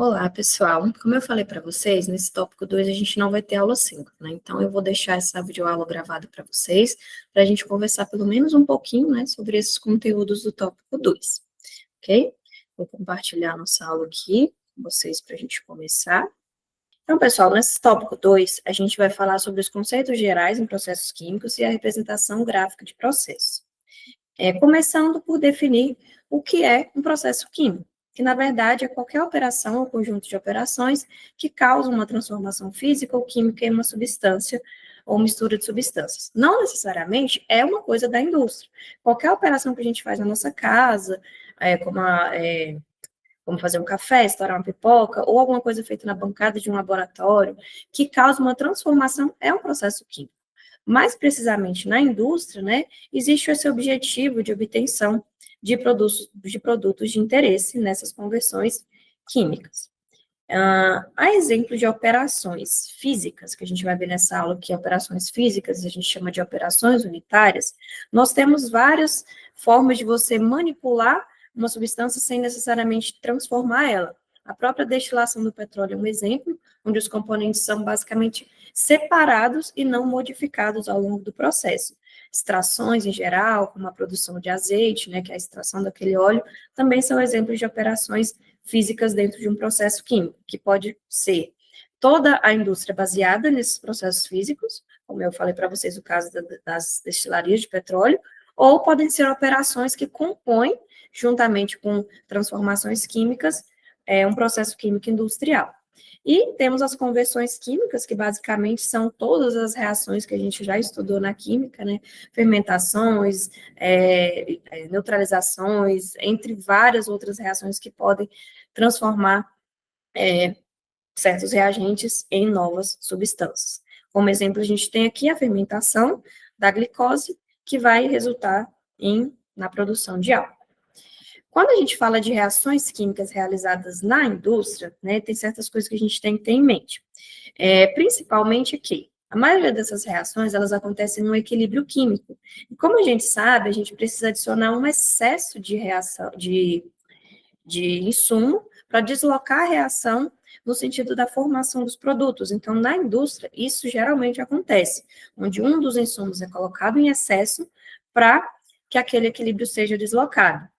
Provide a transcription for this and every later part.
Olá, pessoal. Como eu falei para vocês, nesse tópico 2 a gente não vai ter aula 5, né? Então, eu vou deixar essa videoaula gravada para vocês, para a gente conversar pelo menos um pouquinho, né, sobre esses conteúdos do tópico 2, ok? Vou compartilhar nossa aula aqui com vocês para a gente começar. Então, pessoal, nesse tópico 2, a gente vai falar sobre os conceitos gerais em processos químicos e a representação gráfica de processos. Começando por definir o que é um processo químico, que na verdade é qualquer operação ou conjunto de operações que causam uma transformação física ou química em uma substância ou mistura de substâncias. Não necessariamente é uma coisa da indústria. Qualquer operação que a gente faz na nossa casa, como fazer um café, estourar uma pipoca, ou alguma coisa feita na bancada de um laboratório, que causa uma transformação, é um processo químico. Mais precisamente na indústria, né, existe esse objetivo de obtenção de produtos de interesse nessas conversões químicas. Há exemplo de operações físicas, que a gente vai ver nessa aula, que operações físicas a gente chama de operações unitárias. Nós temos várias formas de você manipular uma substância sem necessariamente transformar ela. A própria destilação do petróleo é um exemplo, onde os componentes são basicamente separados e não modificados ao longo do processo. Extrações, em geral, como a produção de azeite, né, que é a extração daquele óleo, também são exemplos de operações físicas dentro de um processo químico, que pode ser toda a indústria baseada nesses processos físicos, como eu falei para vocês o caso das destilarias de petróleo, ou podem ser operações que compõem, juntamente com transformações químicas, um processo químico industrial. E temos as conversões químicas, que basicamente são todas as reações que a gente já estudou na química, né? Fermentações, neutralizações, entre várias outras reações que podem transformar certos reagentes em novas substâncias. Como exemplo, a gente tem aqui a fermentação da glicose, que vai resultar na produção de álcool. Quando a gente fala de reações químicas realizadas na indústria, né, tem certas coisas que a gente tem que ter em mente. Principalmente que a maioria dessas reações, elas acontecem no equilíbrio químico. E como a gente sabe, a gente precisa adicionar um excesso de reação, de insumo para deslocar a reação no sentido da formação dos produtos. Então, na indústria, isso geralmente acontece, onde um dos insumos é colocado em excesso para que aquele equilíbrio seja deslocado.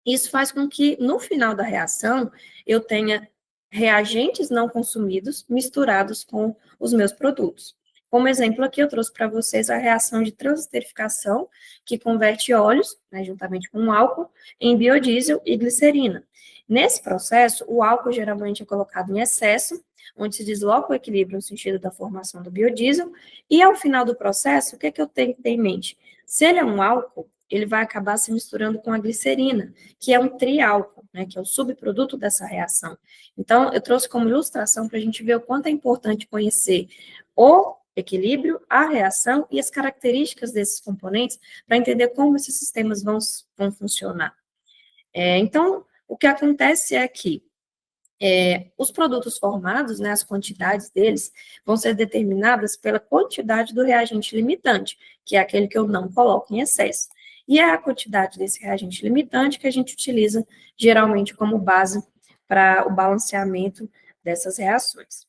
Isso faz com que, no final da reação, eu tenha reagentes não consumidos misturados com os meus produtos. Como exemplo aqui, eu trouxe para vocês a reação de transesterificação, que converte óleos, né, juntamente com álcool, em biodiesel e glicerina. Nesse processo, o álcool geralmente é colocado em excesso, onde se desloca o equilíbrio no sentido da formação do biodiesel, e ao final do processo, o que eu tenho que ter em mente? Se ele é um álcool, ele vai acabar se misturando com a glicerina, que é um triálcool, né, que é o subproduto dessa reação. Então, eu trouxe como ilustração para a gente ver o quanto é importante conhecer o equilíbrio, a reação e as características desses componentes para entender como esses sistemas vão funcionar. Então, o que acontece é que os produtos formados, né, as quantidades deles, vão ser determinadas pela quantidade do reagente limitante, que é aquele que eu não coloco em excesso. E é a quantidade desse reagente limitante que a gente utiliza geralmente como base para o balanceamento dessas reações.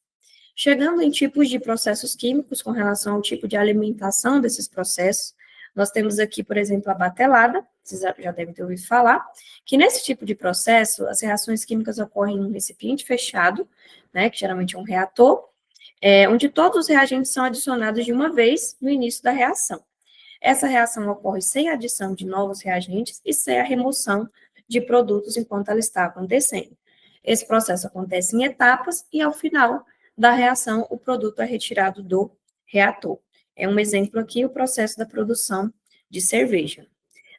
Chegando em tipos de processos químicos com relação ao tipo de alimentação desses processos, nós temos aqui, por exemplo, a batelada, vocês já devem ter ouvido falar, que nesse tipo de processo, as reações químicas ocorrem em um recipiente fechado, né, que geralmente é um reator, onde todos os reagentes são adicionados de uma vez no início da reação. Essa reação ocorre sem adição de novos reagentes e sem a remoção de produtos enquanto ela está acontecendo. Esse processo acontece em etapas e, ao final da reação, o produto é retirado do reator. É um exemplo aqui, o processo da produção de cerveja.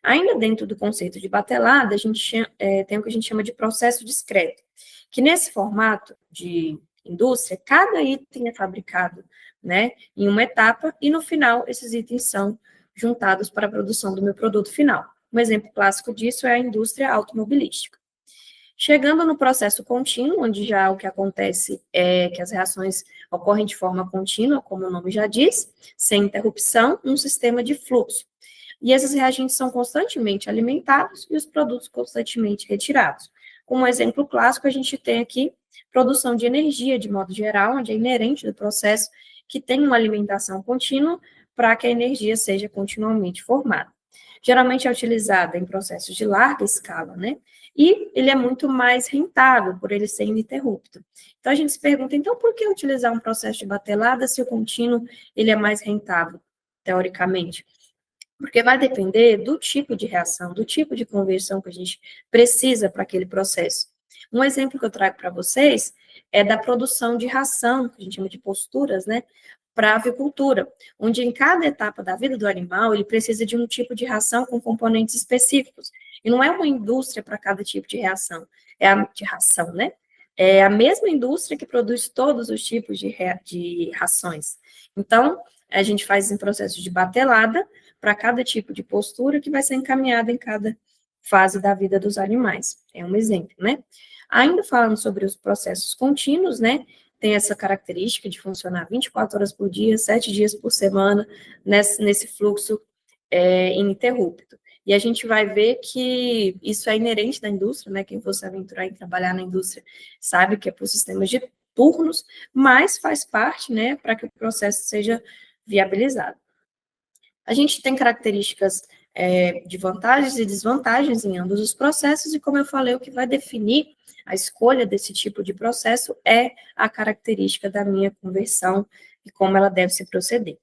Ainda dentro do conceito de batelada, a gente tem o que a gente chama de processo discreto, que nesse formato de indústria, cada item é fabricado, né, em uma etapa, e no final, esses itens são juntados para a produção do meu produto final. Um exemplo clássico disso é a indústria automobilística. Chegando no processo contínuo, onde já o que acontece é que as reações ocorrem de forma contínua, como o nome já diz, sem interrupção, um sistema de fluxo. E esses reagentes são constantemente alimentados e os produtos constantemente retirados. Como exemplo clássico, a gente tem aqui produção de energia, de modo geral, onde é inerente do processo que tem uma alimentação contínua para que a energia seja continuamente formada. Geralmente é utilizada em processos de larga escala, né? E ele é muito mais rentável por ele ser ininterrupto. Então a gente se pergunta, então por que utilizar um processo de batelada se o contínuo ele é mais rentável, teoricamente? Porque vai depender do tipo de reação, do tipo de conversão que a gente precisa para aquele processo. Um exemplo que eu trago para vocês é da produção de ração, que a gente chama de posturas, né, para a avicultura, onde em cada etapa da vida do animal ele precisa de um tipo de ração com componentes específicos. E não é uma indústria para cada tipo de reação, de ração, né? É a mesma indústria que produz todos os tipos de rações. Então, a gente faz em processo de batelada para cada tipo de postura que vai ser encaminhada em cada fase da vida dos animais. É um exemplo, né? Ainda falando sobre os processos contínuos, né? Tem essa característica de funcionar 24 horas por dia, 7 dias por semana, nesse fluxo ininterrupto. E a gente vai ver que isso é inerente da indústria, né? Quem fosse aventurar em trabalhar na indústria sabe que é por sistemas de turnos, mas faz parte, né, para que o processo seja viabilizado. A gente tem características de vantagens e desvantagens em ambos os processos, e como eu falei, o que vai definir a escolha desse tipo de processo é a característica da minha conversão e como ela deve se proceder.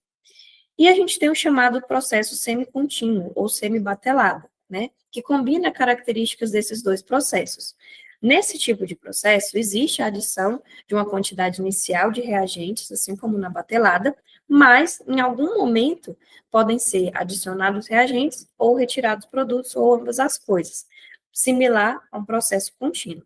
E a gente tem o chamado processo semicontínuo ou semibatelado, né, que combina características desses dois processos. Nesse tipo de processo, existe a adição de uma quantidade inicial de reagentes, assim como na batelada, mas, em algum momento, podem ser adicionados reagentes ou retirados produtos, ou ambas as coisas, similar a um processo contínuo.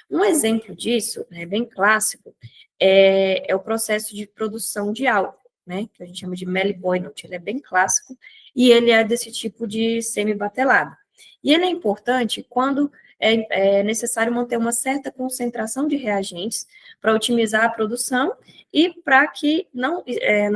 Um exemplo disso, né, bem clássico, é o processo de produção de álcool, né, que a gente chama de Maillebois-Benoit. Ele é bem clássico e ele é desse tipo de semi-batelado. E ele é importante quando é necessário manter uma certa concentração de reagentes para otimizar a produção e para que não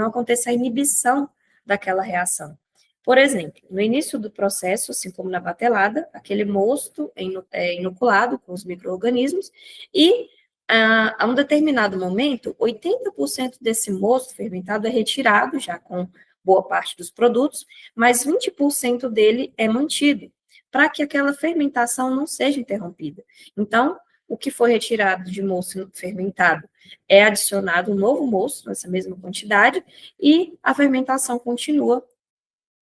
aconteça a inibição daquela reação. Por exemplo, no início do processo, assim como na batelada, aquele mosto é inoculado com os micro-organismos e, a um determinado momento, 80% desse mosto fermentado é retirado, já com boa parte dos produtos, mas 20% dele é mantido, para que aquela fermentação não seja interrompida. Então, o que foi retirado de mosto fermentado é adicionado um novo mosto, nessa mesma quantidade, e a fermentação continua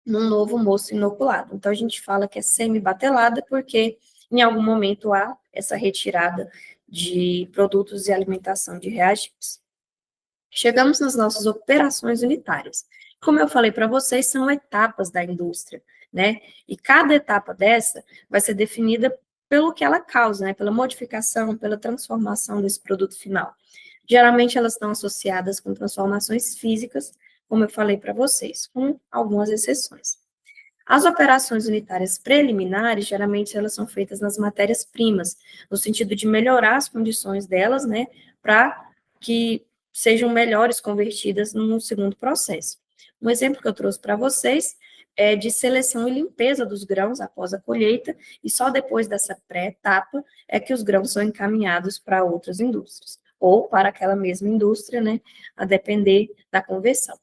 num novo mosto inoculado. Então, a gente fala que é semi-batelada porque, em algum momento, há essa retirada de produtos e alimentação de reagentes. Chegamos nas nossas operações unitárias. Como eu falei para vocês, são etapas da indústria, né? E cada etapa dessa vai ser definida pelo que ela causa, né? Pela modificação, pela transformação desse produto final. Geralmente, elas estão associadas com transformações físicas, como eu falei para vocês, com algumas exceções. As operações unitárias preliminares, geralmente, elas são feitas nas matérias-primas, no sentido de melhorar as condições delas, né, para que sejam melhores convertidas num segundo processo. Um exemplo que eu trouxe para vocês é de seleção e limpeza dos grãos após a colheita, e só depois dessa pré-etapa é que os grãos são encaminhados para outras indústrias, ou para aquela mesma indústria, né, a depender da conversão.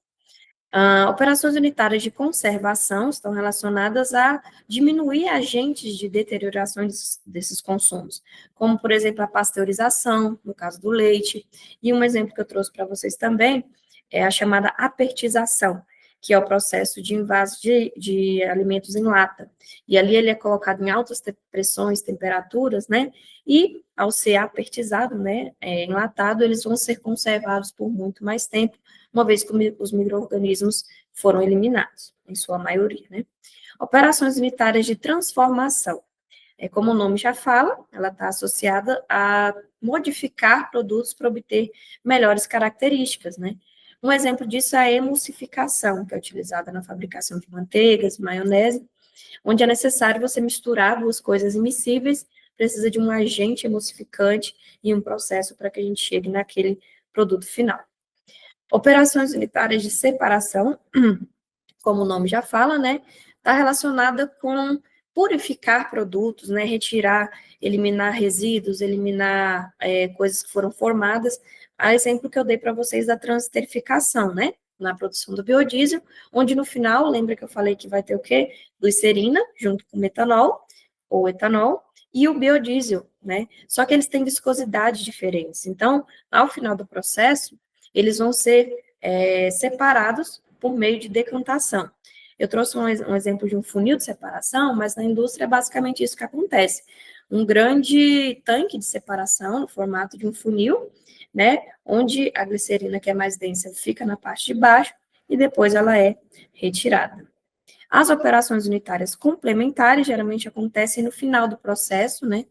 Operações unitárias de conservação estão relacionadas a diminuir agentes de deterioração desses consumos, como, por exemplo, a pasteurização, no caso do leite, e um exemplo que eu trouxe para vocês também é a chamada apertização, que é o processo de envase de alimentos em lata. E ali ele é colocado em altas pressões, temperaturas, né? E ao ser apertizado, né, enlatado, eles vão ser conservados por muito mais tempo, uma vez que os micro-organismos foram eliminados, em sua maioria, né? Operações unitárias de transformação. Como o nome já fala, ela está associada a modificar produtos para obter melhores características, né? Um exemplo disso é a emulsificação, que é utilizada na fabricação de manteigas, maionese, onde é necessário você misturar duas coisas immiscíveis, precisa de um agente emulsificante e um processo para que a gente chegue naquele produto final. Operações unitárias de separação, como o nome já fala, né, está relacionada com purificar produtos, né, retirar, eliminar resíduos, eliminar coisas que foram formadas. A exemplo que eu dei para vocês da transesterificação, né, na produção do biodiesel, onde no final, lembra que eu falei que vai ter o quê? Glicerina, junto com metanol, ou etanol, e o biodiesel, né? Só que eles têm viscosidades diferentes. Então, ao final do processo, eles vão ser separados por meio de decantação. Eu trouxe um exemplo de um funil de separação, mas na indústria é basicamente isso que acontece. Um grande tanque de separação no formato de um funil, né, onde a glicerina que é mais densa fica na parte de baixo e depois ela é retirada. As operações unitárias complementares geralmente acontecem no final do processo, né,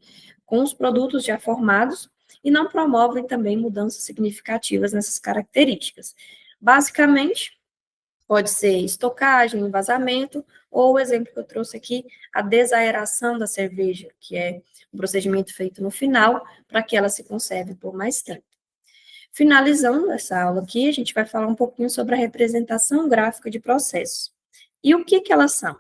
com os produtos já formados e não promovem também mudanças significativas nessas características. Basicamente, pode ser estocagem, vazamento, ou o exemplo que eu trouxe aqui, a desaeração da cerveja, que é um procedimento feito no final para que ela se conserve por mais tempo. Finalizando essa aula aqui, a gente vai falar um pouquinho sobre a representação gráfica de processos. E o que elas são?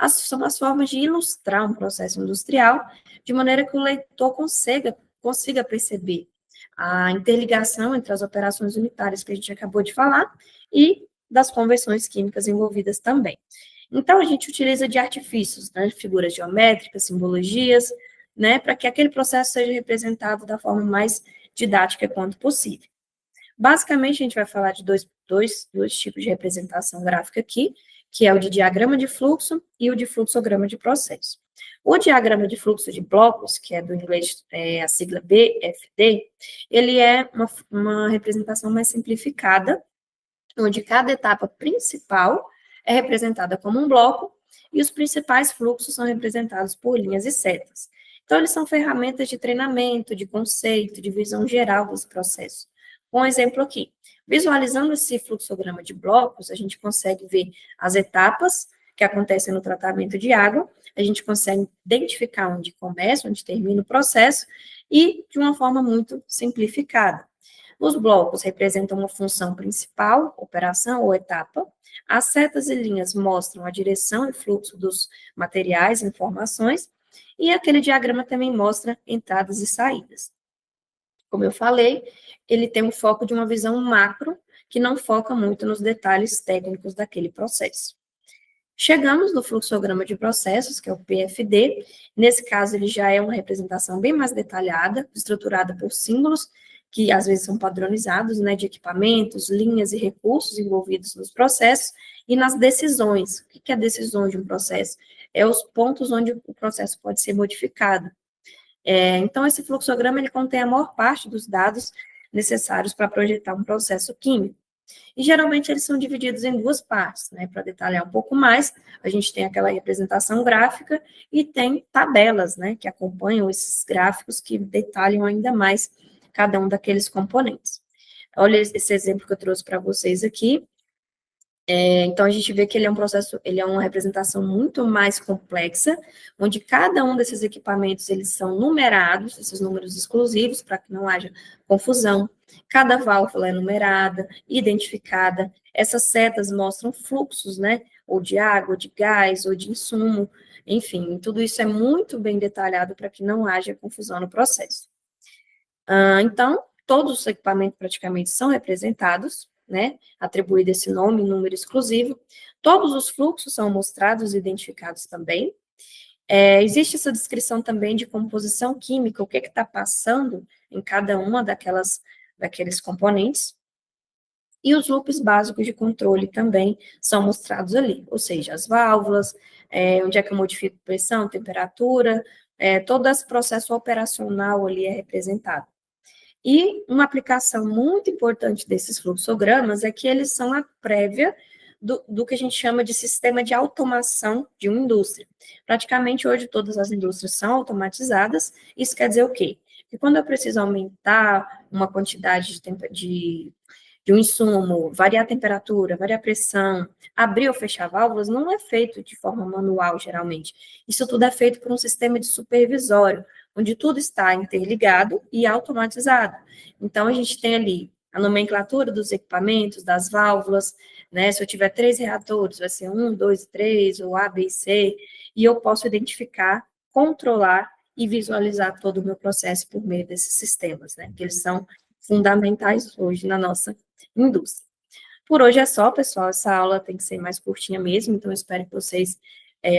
São as formas de ilustrar um processo industrial de maneira que o leitor consiga perceber a interligação entre as operações unitárias que a gente acabou de falar e das conversões químicas envolvidas também. Então, a gente utiliza de artifícios, né, figuras geométricas, simbologias, né, para que aquele processo seja representado da forma mais didática quanto possível. Basicamente, a gente vai falar de dois tipos de representação gráfica aqui, que é o de diagrama de fluxo e o de fluxograma de processo. O diagrama de fluxo de blocos, que é do inglês a sigla BFD, ele é uma representação mais simplificada, onde cada etapa principal é representada como um bloco e os principais fluxos são representados por linhas e setas. Então, eles são ferramentas de treinamento, de conceito, de visão geral desse processo. Um exemplo aqui. Visualizando esse fluxograma de blocos, a gente consegue ver as etapas que acontecem no tratamento de água, a gente consegue identificar onde começa, onde termina o processo, e de uma forma muito simplificada. Os blocos representam uma função principal, operação ou etapa. As setas e linhas mostram a direção e fluxo dos materiais e informações, e aquele diagrama também mostra entradas e saídas. Como eu falei, ele tem um foco de uma visão macro, que não foca muito nos detalhes técnicos daquele processo. Chegamos no fluxograma de processos, que é o PFD. Nesse caso, ele já é uma representação bem mais detalhada, estruturada por símbolos, que às vezes são padronizados, né, de equipamentos, linhas e recursos envolvidos nos processos, e nas decisões. O que é decisões de um processo? É os pontos onde o processo pode ser modificado. Então, esse fluxograma, ele contém a maior parte dos dados necessários para projetar um processo químico. E, geralmente, eles são divididos em duas partes, né? Para detalhar um pouco mais, a gente tem aquela representação gráfica e tem tabelas, né? Que acompanham esses gráficos, que detalham ainda mais cada um daqueles componentes. Olha esse exemplo que eu trouxe para vocês aqui. Então, a gente vê que ele é um processo, ele é uma representação muito mais complexa, onde cada um desses equipamentos, eles são numerados, esses números exclusivos, para que não haja confusão. Cada válvula é numerada, identificada. Essas setas mostram fluxos, né? Ou de água, ou de gás, ou de insumo. Enfim, tudo isso é muito bem detalhado para que não haja confusão no processo. Então, todos os equipamentos praticamente são representados, né, atribuído esse nome, número exclusivo. Todos os fluxos são mostrados e identificados também. Existe essa descrição também de composição química, o que está passando em cada uma daqueles componentes. E os loops básicos de controle também são mostrados ali, ou seja, as válvulas, onde é que eu modifico pressão, temperatura, todo esse processo operacional ali é representado. E uma aplicação muito importante desses fluxogramas é que eles são a prévia do que a gente chama de sistema de automação de uma indústria. Praticamente hoje todas as indústrias são automatizadas. Isso quer dizer o quê? Que quando eu preciso aumentar uma quantidade de um insumo, variar a temperatura, variar a pressão, abrir ou fechar válvulas, não é feito de forma manual, geralmente. Isso tudo é feito por um sistema de supervisório, onde tudo está interligado e automatizado. Então, a gente tem ali a nomenclatura dos equipamentos, das válvulas, né? Se eu tiver 3 reatores, vai ser 1, 2, 3, ou A, B e C, e eu posso identificar, controlar e visualizar todo o meu processo por meio desses sistemas, né? Que eles são fundamentais hoje na nossa indústria. Por hoje é só, pessoal, essa aula tem que ser mais curtinha mesmo, então eu espero que vocês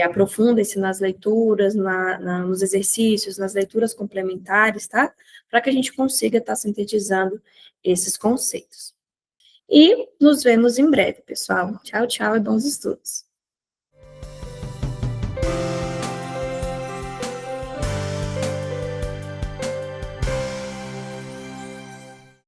aprofundem-se nas leituras, nos exercícios, nas leituras complementares, tá? Para que a gente consiga estar sintetizando esses conceitos. E nos vemos em breve, pessoal. Tchau, tchau e bons estudos.